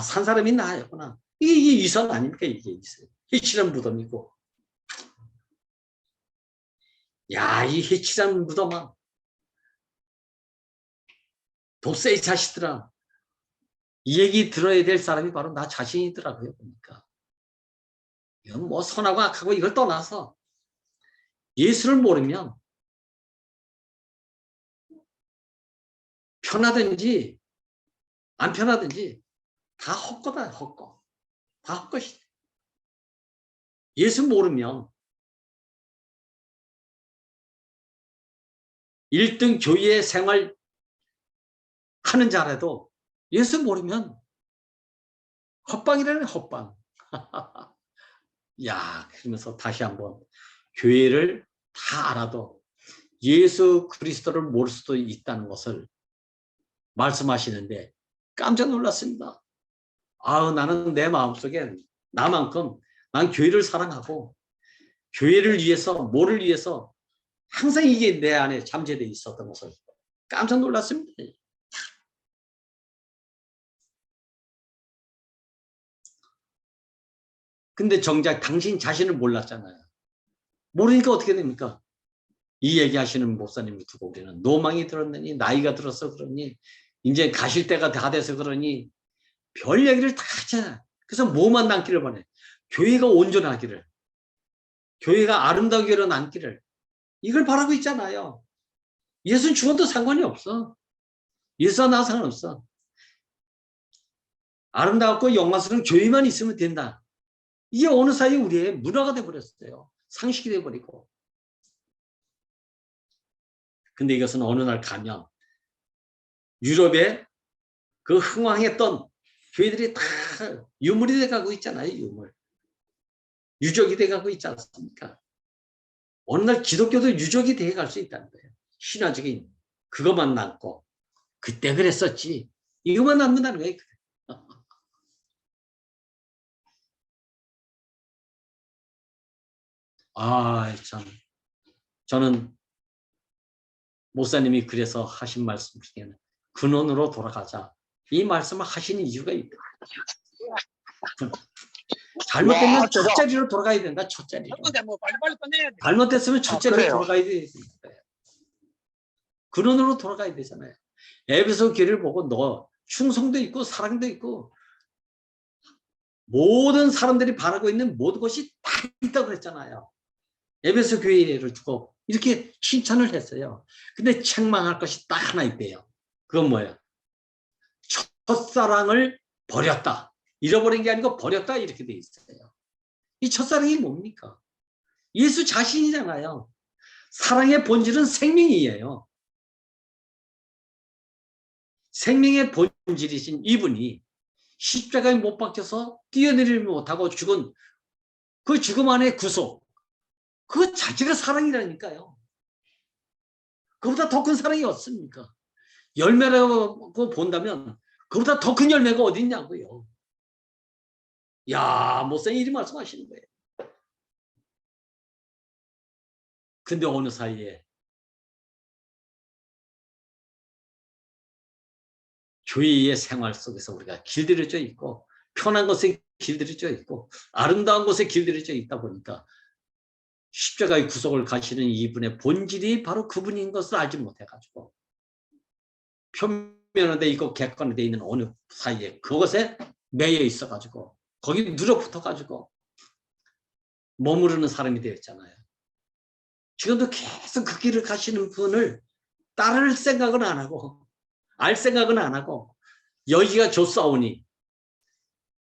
산 사람이 나였구나. 이게 이선 아닙니까? 이게 이선. 희칠한 무덤이고. 야, 이 희칠한 무덤아. 독세의 자식들아. 이 얘기 들어야 될 사람이 바로 나 자신이더라고요. 보니까. 이건 뭐 선하고 악하고 이걸 떠나서 예수를 모르면 편하든지 안 편하든지 다 헛거다, 헛거. 다 헛것이다. 예수 모르면 1등 교회 생활 하는 자라도 예수 모르면 헛방이라는 헛방. 야, 그러면서 다시 한번 교회를 다 알아도 예수 그리스도를 모를 수도 있다는 것을 말씀하시는데 깜짝 놀랐습니다. 나는 내 마음속에 나만큼 난 교회를 사랑하고 교회를 위해서 뭐를 위해서 항상 이게 내 안에 잠재되어 있었던 것을 깜짝 놀랐습니다. 근데 정작 당신 자신을 몰랐잖아요. 모르니까 어떻게 됩니까? 이 얘기하시는 목사님을 두고 우리는 노망이 들었느니 나이가 들어서 그러니 이제 가실 때가 다 돼서 그러니 별 얘기를 다 하잖아. 그래서 뭐만 남기를 바래. 교회가 온전하기를, 교회가 아름다우게 남기를, 이걸 바라고 있잖아요. 예수는 죽어도 상관이 없어. 예수와 나 상관없어. 아름답고 영광스러운 교회만 있으면 된다. 이게 어느 사이에 우리의 문화가 돼버렸어요. 상식이 돼버리고. 근데 이것은 어느 날 가면 유럽에 그 흥왕했던 교회들이 다 유물이 돼가고 있잖아요. 유물. 유적이 돼가고 있지 않습니까? 어느 날 기독교도 유적이 돼갈 수 있다는 거예요. 신화적인 그것만 남고 그때 그랬었지. 이것만 남는다는 거예요. 아, 참. 저는 목사님이 그래서 하신 말씀 중에는 근원으로 돌아가자. 이 말씀을 하시는 이유가 있다. 잘못되면 첫자리로 돌아가야 된다. 첫자리로. 잘못됐으면 첫자리로 돌아가야 돼. 근원으로 돌아가야 되잖아요. 에베소 교회를 보고 너 충성도 있고 사랑도 있고 모든 사람들이 바라고 있는 모든 것이 다 있다고 그랬잖아요. 에베소 교회를 두고 이렇게 칭찬을 했어요. 근데 책망할 것이 딱 하나 있대요. 그건 뭐예요? 첫사랑을 버렸다. 잃어버린 게 아니고 버렸다 이렇게 돼 있어요. 이 첫사랑이 뭡니까? 예수 자신이잖아요. 사랑의 본질은 생명이에요. 생명의 본질이신 이분이 십자가에 못 박혀서 뛰어내리지 못하고 죽은 그 죽음 안의 구속, 그 자체가 사랑이라니까요. 그보다 더 큰 사랑이 없습니까? 열매라고 본다면 그보다 더 큰 열매가 어디 있냐고요. 야, 목사님 이리 말씀하시는 거예요. 근데 어느 사이에 교회의 생활 속에서 우리가 길들여져 있고 편한 곳에 길들여져 있고 아름다운 곳에 길들여져 있다 보니까 십자가의 구속을 가시는 이분의 본질이 바로 그분인 것을 알지 못해가지고 표면에 있고 객관에 있는 어느 사이에 그것에 매여 있어가지고 거기 누려붙어가지고 머무르는 사람이 되었잖아요. 지금도 계속 그 길을 가시는 분을 따를 생각은 안 하고 알 생각은 안 하고 여기가 좋사오니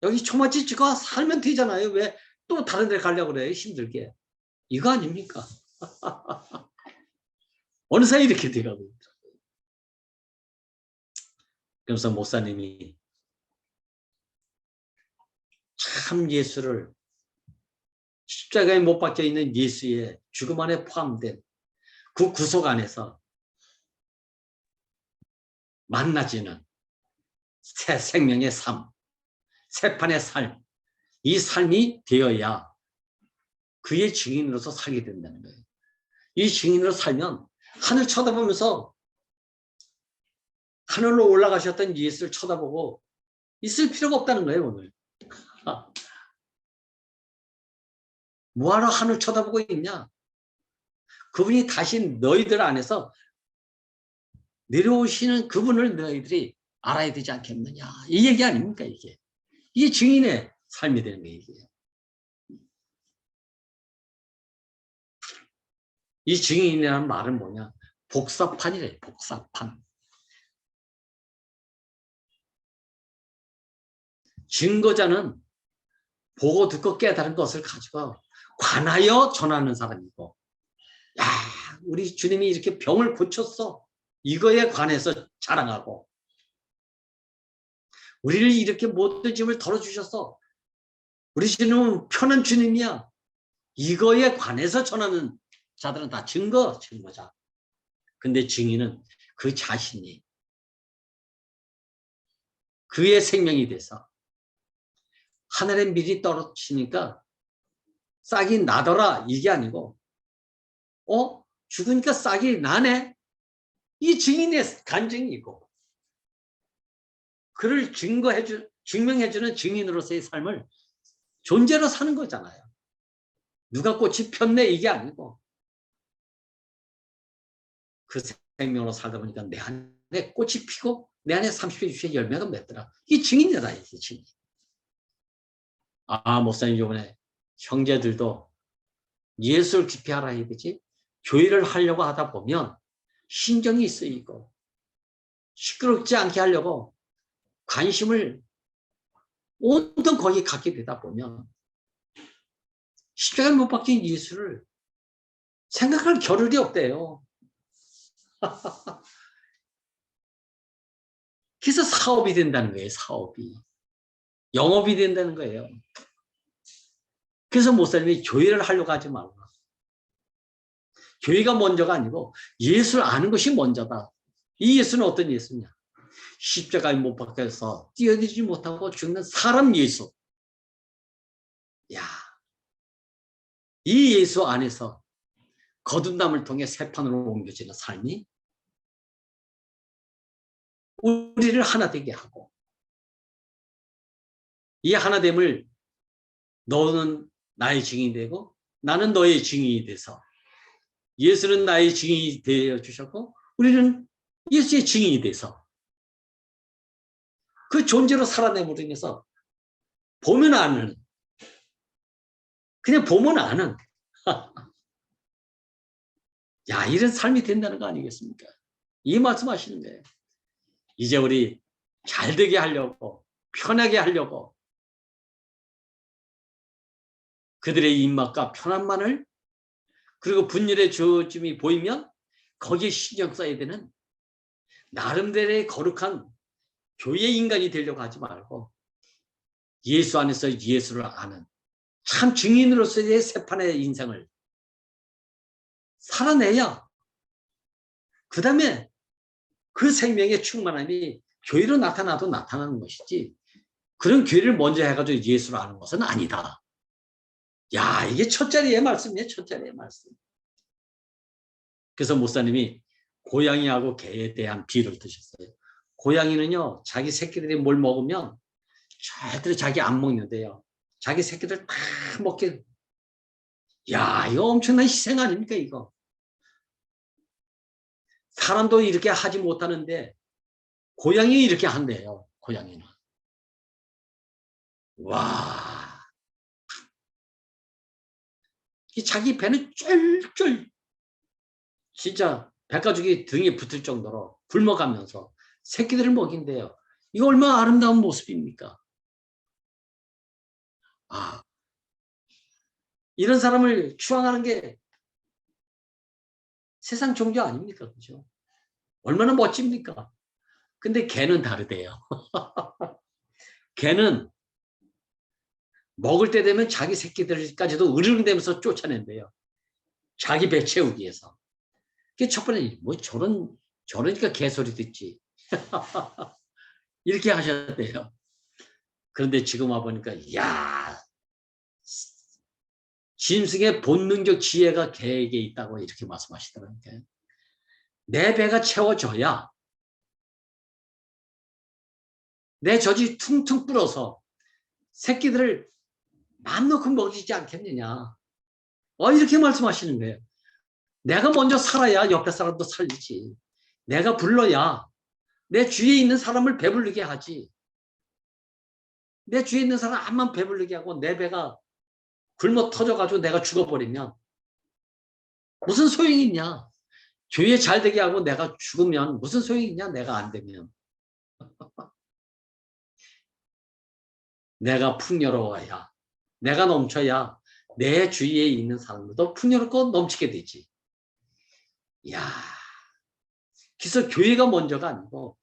여기 초마치 찍어 살면 되잖아요. 왜 또 다른 데 가려고 그래요? 힘들게. 이거 아닙니까? 어느 사이 이렇게 돼가고 있더라고요. 그래서 목사님이 참 예수를 십자가에 못 박혀 있는 예수의 죽음 안에 포함된 그 구속 안에서 만나지는 새 생명의 삶, 새 판의 삶, 이 삶이 되어야 그의 증인으로서 살게 된다는 거예요. 이 증인으로 살면 하늘 쳐다보면서 하늘로 올라가셨던 예수를 쳐다보고 있을 필요가 없다는 거예요. 오늘 뭐하러 하늘 쳐다보고 있냐? 그분이 다시 너희들 안에서 내려오시는 그분을 너희들이 알아야 되지 않겠느냐. 이 얘기 아닙니까? 이게 증인의 삶이 되는 거예요. 이 증인이라는 말은 뭐냐? 복사판이래. 복사판. 증거자는 보고 듣고 깨달은 것을 가지고 관하여 전하는 사람이고, 야, 우리 주님이 이렇게 병을 고쳤어. 이거에 관해서 자랑하고, 우리를 이렇게 모든 짐을 덜어주셨어. 우리 주님은 편한 주님이야. 이거에 관해서 전하는 자들은 다 증거자. 근데 증인은 그 자신이 그의 생명이 돼서 하늘에 미리 떨어지니까 싹이 나더라 이게 아니고 죽으니까 싹이 나네 이 증인의 간증이고 그를 증명해주는 증인으로서의 삶을 존재로 사는 거잖아요. 누가 꽃이 폈네 이게 아니고 그 생명으로 살다 보니까 내 안에 꽃이 피고 내 안에 30일 주에 열매가 맺더라. 이게 증인이다. 이게 증인. 목사님 이번에 형제들도 예수를 깊이 알아야 되지. 교회를 하려고 하다 보면 신경이 쓰이고 시끄럽지 않게 하려고 관심을 온통 거기에 갖게 되다 보면 십자가에 못 박힌 예수를 생각할 겨를이 없대요. 그래서 사업이 된다는 거예요. 사업이. 영업이 된다는 거예요. 그래서 목사님이 교회를 하려고 하지 말라. 교회가 먼저가 아니고 예수를 아는 것이 먼저다. 이 예수는 어떤 예수냐? 십자가에 못 박혀서 뛰어들지 못하고 죽는 사람 예수. 야, 이 예수 안에서 거듭남을 통해 새 판으로 옮겨지는 삶이 우리를 하나 되게 하고 이 하나됨을 너는 나의 증인이 되고 나는 너의 증인이 돼서 예수는 나의 증인이 되어 주셨고 우리는 예수의 증인이 돼서 그 존재로 살아내므로 인해서 보면 아는 그냥 보면 아는 야 이런 삶이 된다는 거 아니겠습니까? 이 말씀하시는 거예요. 이제 우리 잘 되게 하려고 편하게 하려고 그들의 입맛과 편안만을 그리고 분열의 조짐이 보이면 거기에 신경 써야 되는 나름대로의 거룩한 교회 인간이 되려고 하지 말고 예수 안에서 예수를 아는 참 증인으로서의 새 판의 인생을 살아내야 그 다음에 그 생명의 충만함이 교회로 나타나도 나타나는 것이지 그런 교회를 먼저 해가지고 예수를 아는 것은 아니다. 야 이게 첫 자리의 말씀이에요. 첫 자리의 말씀. 그래서 목사님이 고양이하고 개에 대한 비유를 드셨어요. 고양이는요 자기 새끼들이 뭘 먹으면 절대로 자기 안 먹는데요. 자기 새끼들 다 먹게. 야 이거 엄청난 희생 아닙니까 이거. 사람도 이렇게 하지 못하는데 고양이 이렇게 한대요. 고양이는. 와. 자기 배는 쫄쫄 진짜 백가죽이 등에 붙을 정도로 굶어가면서 새끼들을 먹인대요. 이거 얼마나 아름다운 모습입니까? 이런 사람을 추앙하는 게 세상 종교 아닙니까? 그죠? 얼마나 멋집니까? 근데 개는 다르대요. 개는 먹을 때 되면 자기 새끼들까지도 으르렁대면서 쫓아낸대요. 자기 배 채우기 위해서. 그게 첫 번째, 뭐 저러니까 개소리 듣지. 이렇게 하셨대요. 그런데 지금 와보니까, 이야, 짐승의 본능적 지혜가 개에게 있다고 이렇게 말씀하시더라고요. 내 배가 채워져야 내 젖이 퉁퉁 불어서 새끼들을 맘 놓고 먹이지 않겠느냐. 이렇게 말씀하시는 거예요. 내가 먼저 살아야 옆에 사람도 살리지. 내가 불러야 내 주위에 있는 사람을 배부르게 하지. 내 주위에 있는 사람 암만 배부르게 하고 내 배가 굶어 터져가지고 내가 죽어버리면 무슨 소용이 있냐. 교회 잘 되게 하고 내가 죽으면 무슨 소용이 있냐. 내가 안 되면. 내가 풍요로워야 내가 넘쳐야 내 주위에 있는 사람들도 풍요롭고 넘치게 되지. 이야, 그래서 교회가 먼저가 아니고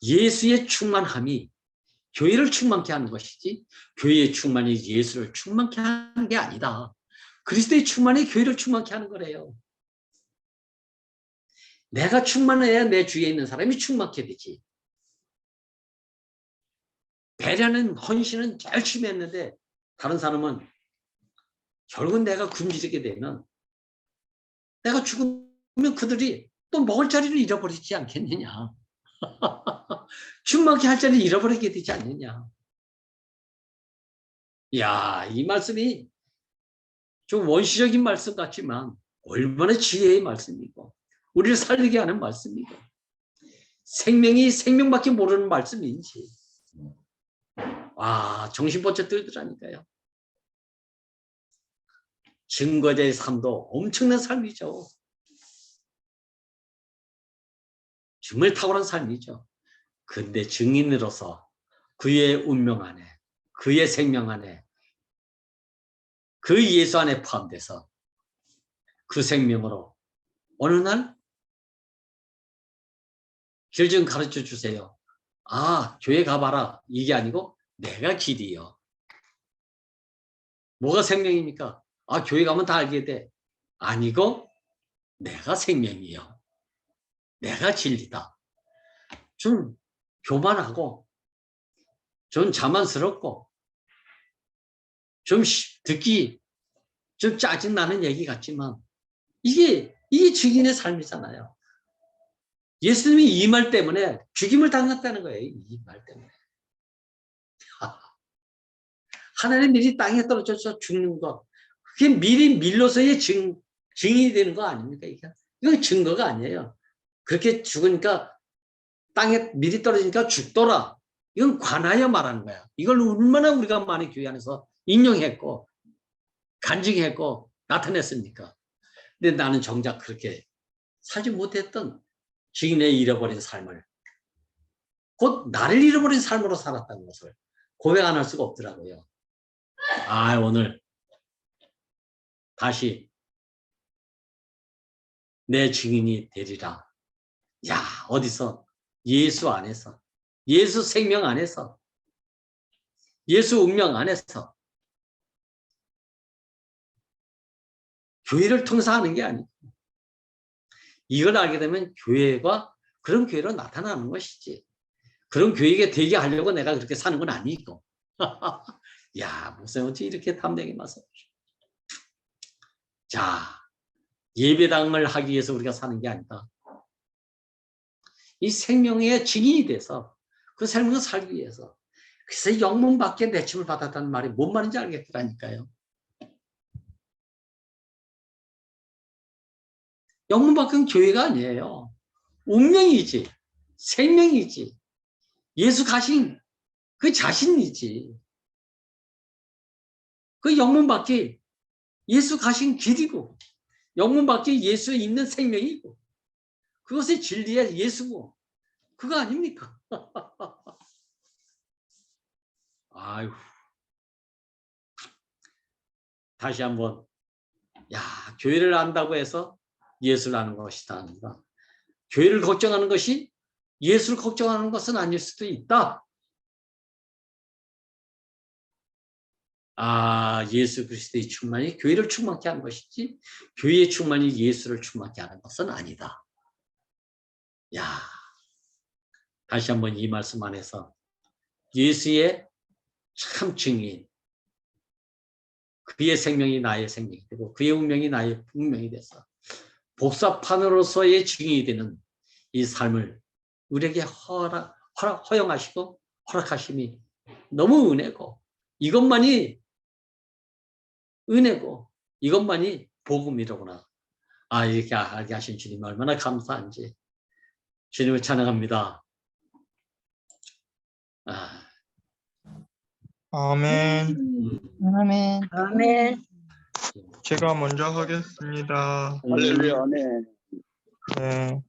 예수의 충만함이 교회를 충만케 하는 것이지 교회의 충만이 예수를 충만케 하는 게 아니다. 그리스도의 충만이 교회를 충만케 하는 거래요. 내가 충만해야 내 주위에 있는 사람이 충만케 되지. 배려는 헌신은 열심히 했는데 다른 사람은 결국은 내가 굶주리게 되면 내가 죽으면 그들이 또 먹을 자리를 잃어버리지 않겠느냐. 충만케 할 자리를 잃어버리게 되지 않느냐. 야, 이 말씀이 좀 원시적인 말씀 같지만 얼마나 지혜의 말씀이고 우리를 살리게 하는 말씀이고 생명이 생명밖에 모르는 말씀인지 와, 정신 번쩍 들더라니까요. 증거자의 삶도 엄청난 삶이죠. 정말 탁월한 삶이죠. 근데 증인으로서 그의 운명 안에, 그의 생명 안에, 그 예수 안에 포함돼서 그 생명으로 어느 날 길 좀 가르쳐 주세요. 아, 교회 가봐라. 이게 아니고 내가 길이요. 뭐가 생명입니까? 아, 교회 가면 다 알게 돼. 아니고 내가 생명이요. 내가 진리다. 좀 교만하고 좀 자만스럽고 좀 듣기 좀 짜증나는 얘기 같지만 이게 증인의 삶이잖아요. 예수님이 이 말 때문에 죽임을 당했다는 거예요. 이 말 때문에. 하나님 미리 땅에 떨어져서 죽는 것. 그게 미리 밀로서의 증인이 되는 거 아닙니까? 이건 증거가 아니에요. 그렇게 죽으니까 땅에 미리 떨어지니까 죽더라. 이건 관하여 말하는 거야. 이걸 얼마나 우리가 많이 교회 안에서 인용했고 간증했고 나타냈습니까? 근데 나는 정작 그렇게 살지 못했던 주인의 잃어버린 삶을 곧 나를 잃어버린 삶으로 살았다는 것을 고백 안 할 수가 없더라고요. 아, 오늘 다시 내 증인이 되리라. 야, 어디서? 예수 안에서, 예수 생명 안에서, 예수 운명 안에서 교회를 통해서 하는 게 아니고 이걸 알게 되면 교회가 그런 교회로 나타나는 것이지. 그런 교회가 되게 하려고 내가 그렇게 사는 건 아니고. 야, 목사님 어떻게 이렇게 담대하게 말씀하시죠? 자, 예배당을 하기 위해서 우리가 사는 게 아니다. 이 생명의 증인이 돼서 그 생명을 살기 위해서. 그래서 영문밖에 내침을 받았다는 말이 뭔 말인지 알겠더라니까요. 영문밖은 교회가 아니에요. 운명이지. 생명이지. 예수 가신 그 자신이지. 그 영문밖에 예수 가신 길이고 영문밖에 예수에 있는 생명이고 그것의 진리의 예수고 그거 아닙니까? 아유, 다시 한번 야, 교회를 안다고 해서 예수를 아는 것이다 아니다. 교회를 걱정하는 것이 예수를 걱정하는 것은 아닐 수도 있다. 아, 예수 그리스도의 충만이 교회를 충만케 하는 것이지 교회의 충만이 예수를 충만케 하는 것은 아니다. 야, 다시 한번 이 말씀 안에서 예수의 참 증인, 그의 생명이 나의 생명이 되고 그의 운명이 나의 운명이 돼서 복사판으로서의 증인이 되는 이 삶을 우리에게 허용하시고 허락하심이 너무 은혜고 이것만이 은혜고 이것만이 복음이로구나. 아, 이렇게 알게 하신 주님 얼마나 감사한지 주님을 찬양합니다. 아. 아멘. 아멘. 아멘. 제가 먼저 하겠습니다. 할렐루야, 아멘. 네.